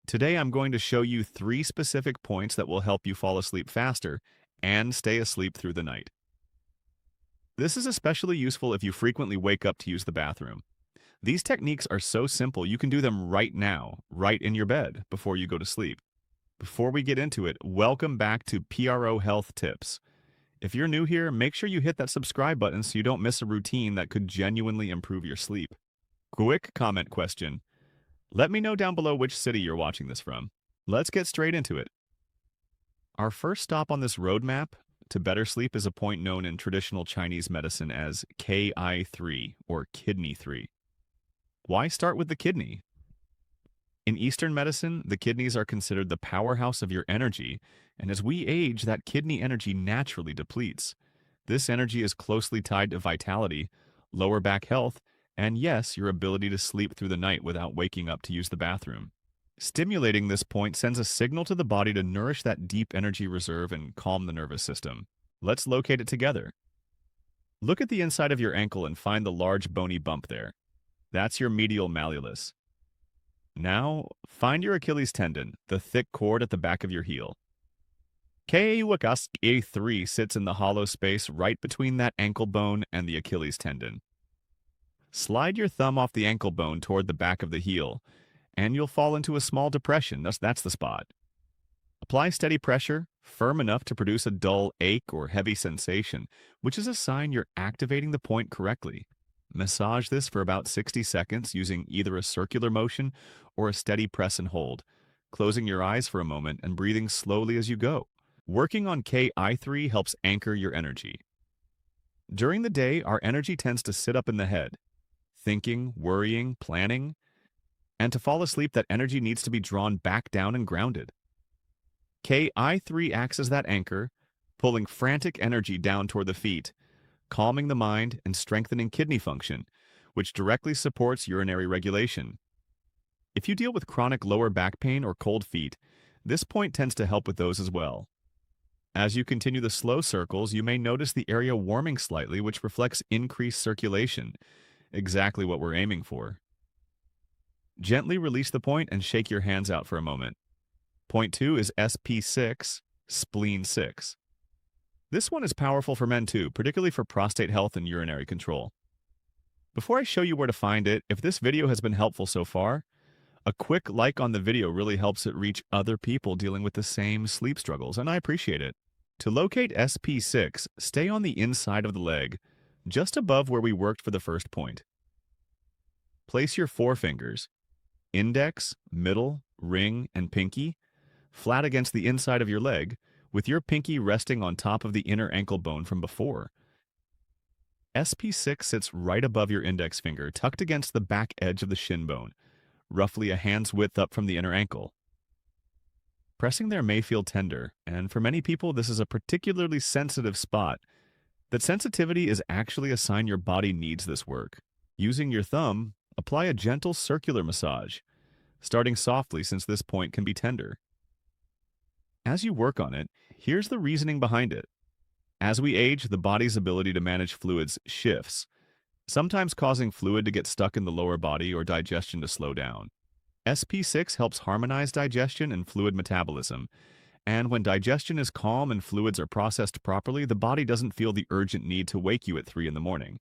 Today I'm going to show you 3 specific points that will help you fall asleep faster and stay asleep through the night. This is especially useful if you frequently wake up to use the bathroom. These techniques are so simple you can do them right now, right in your bed, before you go to sleep. Before we get into it, welcome back to PRO Health Tips. If you're new here, make sure you hit that subscribe button so you don't miss a routine that could genuinely improve your sleep. Quick comment question. Let me know down below which city you're watching this from. Let's get straight into it. Our first stop on this roadmap to better sleep is a point known in traditional Chinese medicine as KI3 or kidney 3. Why start with the kidney? In Eastern medicine, the kidneys are considered the powerhouse of your energy, and as we age, that kidney energy naturally depletes. This energy is closely tied to vitality, lower back health, and yes, your ability to sleep through the night without waking up to use the bathroom. Stimulating this point sends a signal to the body to nourish that deep energy reserve and calm the nervous system. Let's locate it together. Look at the inside of your ankle and find the large bony bump there. That's your medial malleolus. Now, find your Achilles tendon, the thick cord at the back of your heel. KI3 sits in the hollow space right between that ankle bone and the Achilles tendon. Slide your thumb off the ankle bone toward the back of the heel, and you'll fall into a small depression. That's the spot. Apply steady pressure, firm enough to produce a dull ache or heavy sensation, which is a sign you're activating the point correctly. Massage this for about 60 seconds using either a circular motion or a steady press and hold, closing your eyes for a moment and breathing slowly as you go. Working on KI3 helps anchor your energy. During the day, our energy tends to sit up in the head, thinking, worrying, planning, and to fall asleep, that energy needs to be drawn back down and grounded. KI3 acts as that anchor, pulling frantic energy down toward the feet, calming the mind and strengthening kidney function, which directly supports urinary regulation. If you deal with chronic lower back pain or cold feet, this point tends to help with those as well. As you continue the slow circles, you may notice the area warming slightly, which reflects increased circulation, exactly what we're aiming for. Gently release the point and shake your hands out for a moment. Point 2 is SP6, Spleen 6. This one is powerful for men too, particularly for prostate health and urinary control. Before I show you where to find it, if this video has been helpful so far, a quick like on the video really helps it reach other people dealing with the same sleep struggles, and I appreciate it. To locate SP6, stay on the inside of the leg, just above where we worked for the first point. Place your forefingers, index, middle, ring, and pinky, flat against the inside of your leg, with your pinky resting on top of the inner ankle bone from before. SP6 sits right above your index finger, tucked against the back edge of the shin bone, roughly a hand's width up from the inner ankle. Pressing there may feel tender, and for many people this is a particularly sensitive spot. That sensitivity is actually a sign your body needs this work. Using your thumb, apply a gentle circular massage, starting softly since this point can be tender. As you work on it, here's the reasoning behind it. As we age, the body's ability to manage fluids shifts, sometimes causing fluid to get stuck in the lower body or digestion to slow down. SP6 helps harmonize digestion and fluid metabolism, and when digestion is calm and fluids are processed properly, the body doesn't feel the urgent need to wake you at 3 in the morning.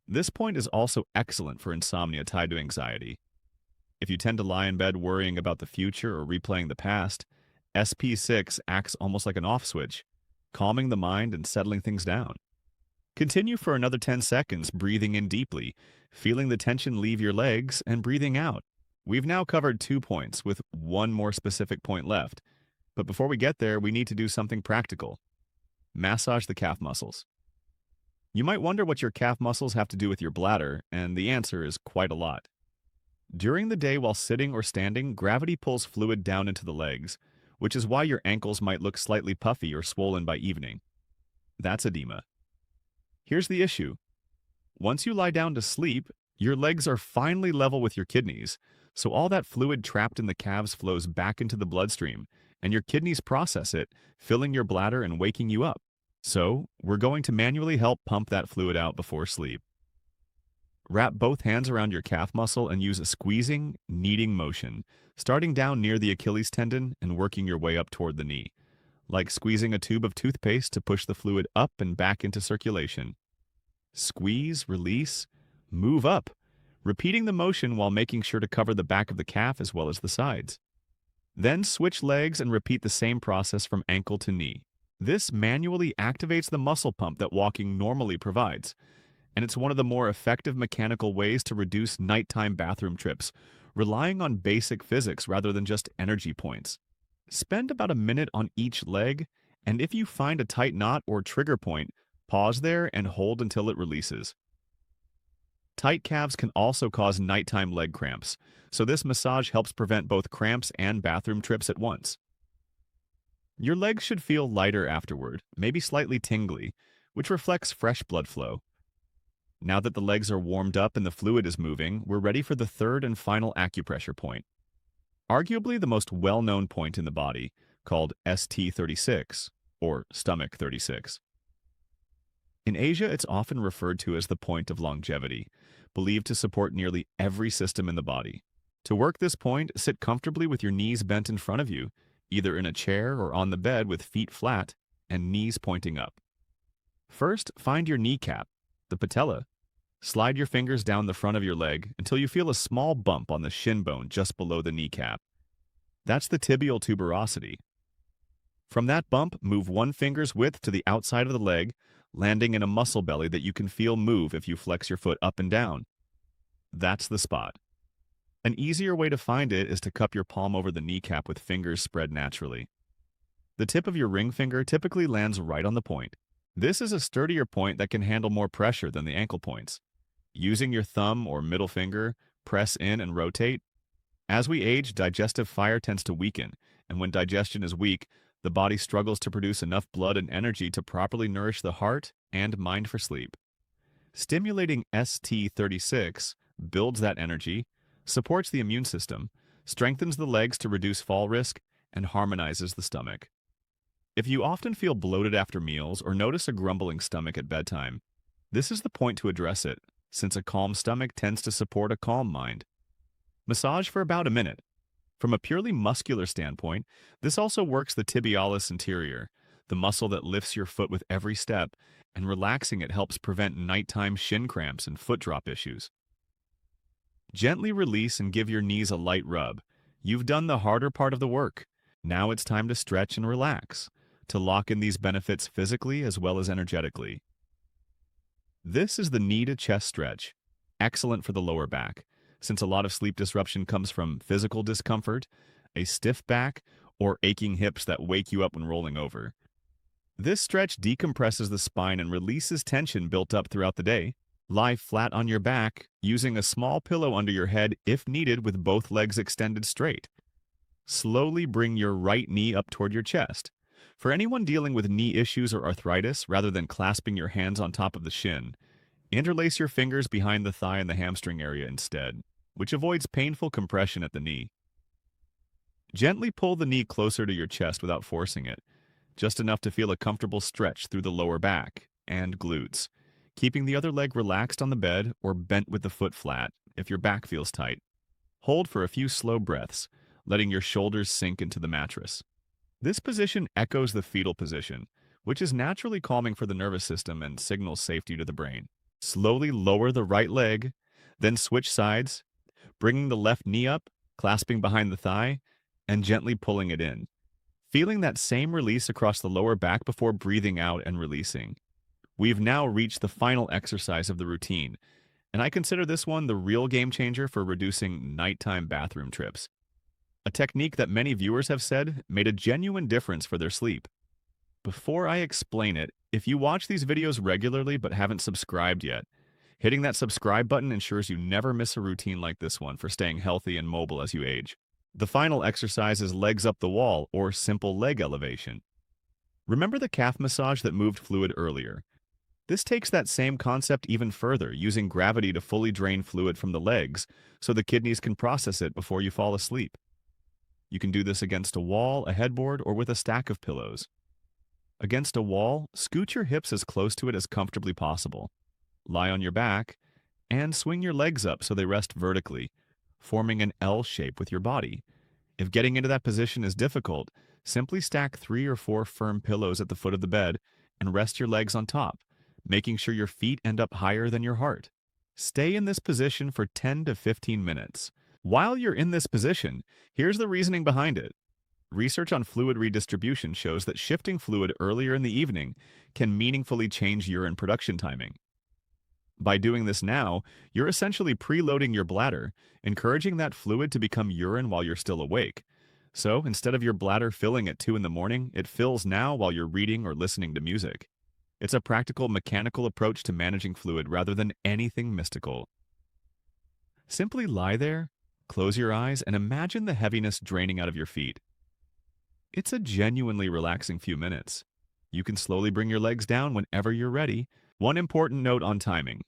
This point is also excellent for insomnia tied to anxiety. If you tend to lie in bed worrying about the future or replaying the past, SP6 acts almost like an off switch, calming the mind and settling things down. Continue for another 10 seconds, breathing in deeply, feeling the tension leave your legs, and breathing out. We've now covered 2 points, with one more specific point left. But before we get there, we need to do something practical. Massage the calf muscles. You might wonder what your calf muscles have to do with your bladder, and the answer is quite a lot. During the day while sitting or standing, gravity pulls fluid down into the legs, which is why your ankles might look slightly puffy or swollen by evening. That's edema. Here's the issue. Once you lie down to sleep, your legs are finally level with your kidneys, so all that fluid trapped in the calves flows back into the bloodstream, and your kidneys process it, filling your bladder and waking you up. So, we're going to manually help pump that fluid out before sleep. Wrap both hands around your calf muscle and use a squeezing, kneading motion, starting down near the Achilles tendon and working your way up toward the knee, like squeezing a tube of toothpaste to push the fluid up and back into circulation. Squeeze, release, move up, repeating the motion while making sure to cover the back of the calf as well as the sides. Then switch legs and repeat the same process from ankle to knee. This manually activates the muscle pump that walking normally provides, and it's one of the more effective mechanical ways to reduce nighttime bathroom trips, relying on basic physics rather than just energy points. Spend about a minute on each leg, and if you find a tight knot or trigger point, pause there and hold until it releases. Tight calves can also cause nighttime leg cramps, so this massage helps prevent both cramps and bathroom trips at once. Your legs should feel lighter afterward, maybe slightly tingly, which reflects fresh blood flow. Now that the legs are warmed up and the fluid is moving, we're ready for the third and final acupressure point. Arguably the most well-known point in the body, called ST36, or stomach 36. In Asia, it's often referred to as the point of longevity, believed to support nearly every system in the body. To work this point, sit comfortably with your knees bent in front of you, either in a chair or on the bed with feet flat and knees pointing up. First, find your kneecap, the patella. Slide your fingers down the front of your leg until you feel a small bump on the shin bone just below the kneecap. That's the tibial tuberosity. From that bump, move one finger's width to the outside of the leg, landing in a muscle belly that you can feel move if you flex your foot up and down. That's the spot. An easier way to find it is to cup your palm over the kneecap with fingers spread naturally. The tip of your ring finger typically lands right on the point. This is a sturdier point that can handle more pressure than the ankle points. Using your thumb or middle finger, press in and rotate. As we age, digestive fire tends to weaken, and when digestion is weak, the body struggles to produce enough blood and energy to properly nourish the heart and mind for sleep. Stimulating ST36 builds that energy, supports the immune system, strengthens the legs to reduce fall risk, and harmonizes the stomach. If you often feel bloated after meals or notice a grumbling stomach at bedtime, this is the point to address it, since a calm stomach tends to support a calm mind. Massage for about a minute. From a purely muscular standpoint, this also works the tibialis anterior, the muscle that lifts your foot with every step, and relaxing it helps prevent nighttime shin cramps and foot drop issues. Gently release and give your knees a light rub. You've done the harder part of the work. Now it's time to stretch and relax, to lock in these benefits physically as well as energetically. This is the knee to chest stretch, excellent for the lower back, since a lot of sleep disruption comes from physical discomfort, a stiff back, or aching hips that wake you up when rolling over. This stretch decompresses the spine and releases tension built up throughout the day. Lie flat on your back, using a small pillow under your head if needed with both legs extended straight. Slowly bring your right knee up toward your chest. For anyone dealing with knee issues or arthritis, rather than clasping your hands on top of the shin, interlace your fingers behind the thigh and the hamstring area instead, which avoids painful compression at the knee. Gently pull the knee closer to your chest without forcing it, just enough to feel a comfortable stretch through the lower back and glutes, keeping the other leg relaxed on the bed or bent with the foot flat if your back feels tight. Hold for a few slow breaths, letting your shoulders sink into the mattress. This position echoes the fetal position, which is naturally calming for the nervous system and signals safety to the brain. Slowly lower the right leg, then switch sides, bringing the left knee up, clasping behind the thigh, and gently pulling it in. Feeling that same release across the lower back before breathing out and releasing. We've now reached the final exercise of the routine, and I consider this one the real game changer for reducing nighttime bathroom trips. A technique that many viewers have said made a genuine difference for their sleep. Before I explain it, if you watch these videos regularly but haven't subscribed yet, hitting that subscribe button ensures you never miss a routine like this one for staying healthy and mobile as you age. The final exercise is legs up the wall, or simple leg elevation. Remember the calf massage that moved fluid earlier? This takes that same concept even further, using gravity to fully drain fluid from the legs so the kidneys can process it before you fall asleep. You can do this against a wall, a headboard, or with a stack of pillows. Against a wall, scoot your hips as close to it as comfortably possible. Lie on your back, And swing your legs up so they rest vertically, forming an L shape with your body. If getting into that position is difficult, simply stack 3 or 4 firm pillows at the foot of the bed and rest your legs on top, making sure your feet end up higher than your heart. Stay in this position for 10 to 15 minutes. While you're in this position, here's the reasoning behind it. Research on fluid redistribution shows that shifting fluid earlier in the evening can meaningfully change urine production timing. By doing this now, you're essentially preloading your bladder, encouraging that fluid to become urine while you're still awake. So instead of your bladder filling at 2 in the morning, it fills now while you're reading or listening to music. It's a practical, mechanical approach to managing fluid rather than anything mystical. Simply lie there, close your eyes, and imagine the heaviness draining out of your feet. It's a genuinely relaxing few minutes. You can slowly bring your legs down whenever you're ready. One important note on timing.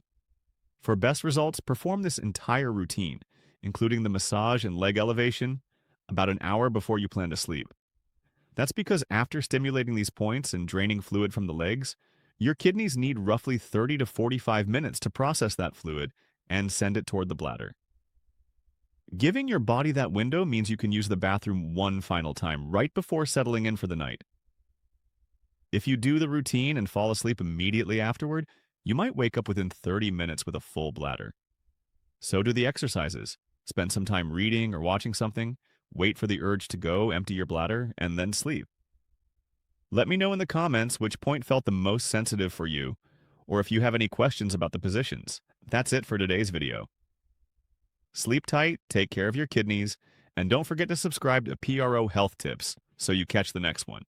For best results, perform this entire routine, including the massage and leg elevation, about an hour before you plan to sleep. That's because after stimulating these points and draining fluid from the legs, your kidneys need roughly 30 to 45 minutes to process that fluid and send it toward the bladder. Giving your body that window means you can use the bathroom one final time right before settling in for the night. If you do the routine and fall asleep immediately afterward, you might wake up within 30 minutes with a full bladder. So do the exercises. Spend some time reading or watching something, wait for the urge to go, empty your bladder, and then sleep. Let me know in the comments which point felt the most sensitive for you, or if you have any questions about the positions. That's it for today's video. Sleep tight, take care of your kidneys, and don't forget to subscribe to PRO Health Tips so you catch the next one.